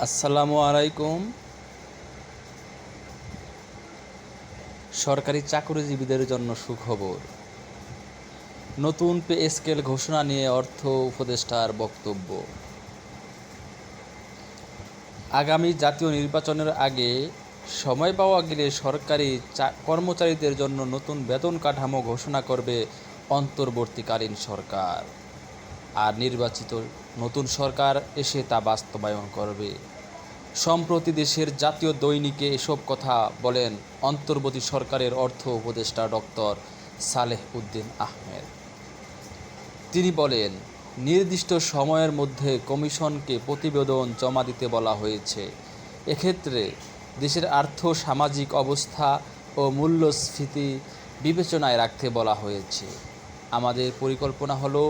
আসসালামু আলাইকুম। সরকারি চাকরিজীবীদের জন্য সুখবর। নতুন পে স্কেল ঘোষণা নিয়ে অর্থ উপদেষ্টার বক্তব্য। আগামী জাতীয় নির্বাচনের আগে সময় পাওয়া গেলে সরকারি কর্মচারীদের জন্য নতুন বেতন কাঠামো ঘোষণা করবে অন্তর্বর্তীকালীন সরকার। আর নির্বাচিত নতুন সরকার এসে তা বাস্তবায়ন করবে। সম্প্রতি দেশের জাতীয় দৈনিকে এসব কথা বলেন অন্তর্বর্তী সরকারের অর্থ উপদেষ্টা ডক্টর সালেহ উদ্দিন আহমেদ। তিনি বলেন, নির্দিষ্ট সময়ের মধ্যে কমিশনকে প্রতিবেদন জমা দিতে বলা হয়েছে। এক্ষেত্রে দেশের আর্থ-সামাজিক অবস্থা ও মূল্যস্ফীতি বিবেচনায় রাখতে বলা হয়েছে। আমাদের পরিকল্পনা হলো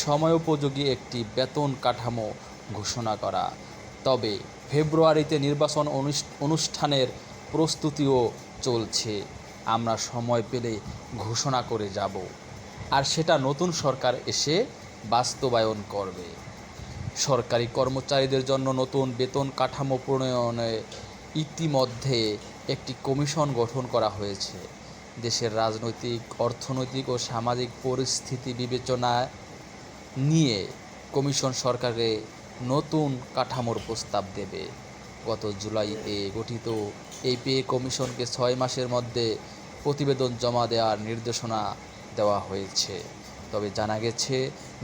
সময়োপযোগী একটি বেতন কাঠামো ঘোষণা করা। তবে ফেব্রুয়ারিতে নির্বাচন অনুষ্ঠানের প্রস্তুতিও চলছে। আমরা সময় পেলে ঘোষণা করে যাব, আর সেটা নতুন সরকার এসে বাস্তবায়ন করবে। সরকারি কর্মচারীদের জন্য নতুন বেতন কাঠামো প্রণয়নে ইতিমধ্যে একটি কমিশন গঠন করা হয়েছে। দেশের রাজনৈতিক, অর্থনৈতিক ও সামাজিক পরিস্থিতি বিবেচনায় নিয়ে কমিশন সরকারকে নতুন কাঠামোর প্রস্তাব দেবে। গত জুলাইয়ে গঠিত এই পে কমিশনকে 6 মাসের মধ্যে প্রতিবেদন জমা দেওয়ার নির্দেশনা দেওয়া হয়েছে। তবে জানা গেছে,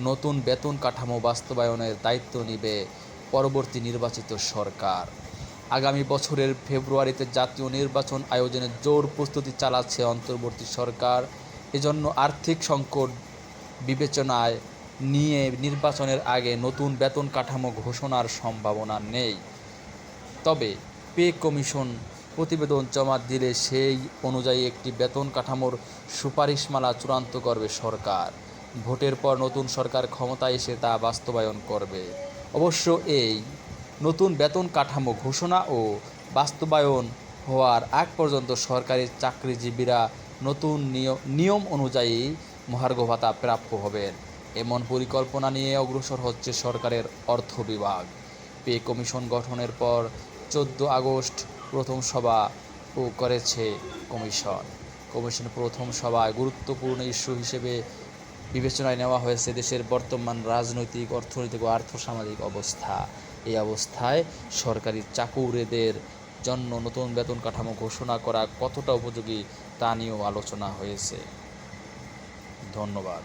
নতুন বেতন কাঠামো বাস্তবায়নের দায়িত্ব নেবে পরবর্তী নির্বাচিত সরকার। আগামী বছরের ফেব্রুয়ারিতে জাতীয় নির্বাচন আয়োজনের জোর প্রস্তুতি চালাচ্ছে অন্তর্বর্তী সরকার। এজন্য আর্থিক সংকট বিবেচনায় নিয়ে নির্বাচনের আগে নতুন বেতন কাঠামো ঘোষণার সম্ভাবনা নেই। তবে পে কমিশন প্রতিবেদন জমা দিলে সেই অনুযায়ী একটি বেতন কাঠামোর সুপারিশমালা চূড়ান্ত করবে সরকার। ভোটের পর নতুন সরকার ক্ষমতায় এসে তা বাস্তবায়ন করবে। অবশ্য এই নতুন বেতন কাঠামো ঘোষণা ও বাস্তবায়ন হওয়ার আগ পর্যন্ত সরকারি চাকরিজীবীরা নতুন নিয়ম অনুযায়ী মহার্ঘ ভাতা প্রাপ্য হবেন। এমন পরিকল্পনা নিয়ে অগ্রসর হচ্ছে সরকারের অর্থ বিভাগ। পে কমিশন গঠনের পর 14 আগস্ট প্রথম সভা করেছে কমিশনের প্রথম সভায় গুরুত্বপূর্ণ ইস্যু হিসেবে বিবেচনায় নেওয়া হয়েছে দেশের বর্তমান রাজনৈতিক, অর্থনৈতিক ও আর্থসামাজিক অবস্থা। এই অবস্থায় সরকারি চাকুরিদের জন্য নতুন বেতন কাঠামো ঘোষণা করা কতটা উপযোগী তা নিয়েও আলোচনা হয়েছে। ধন্যবাদ।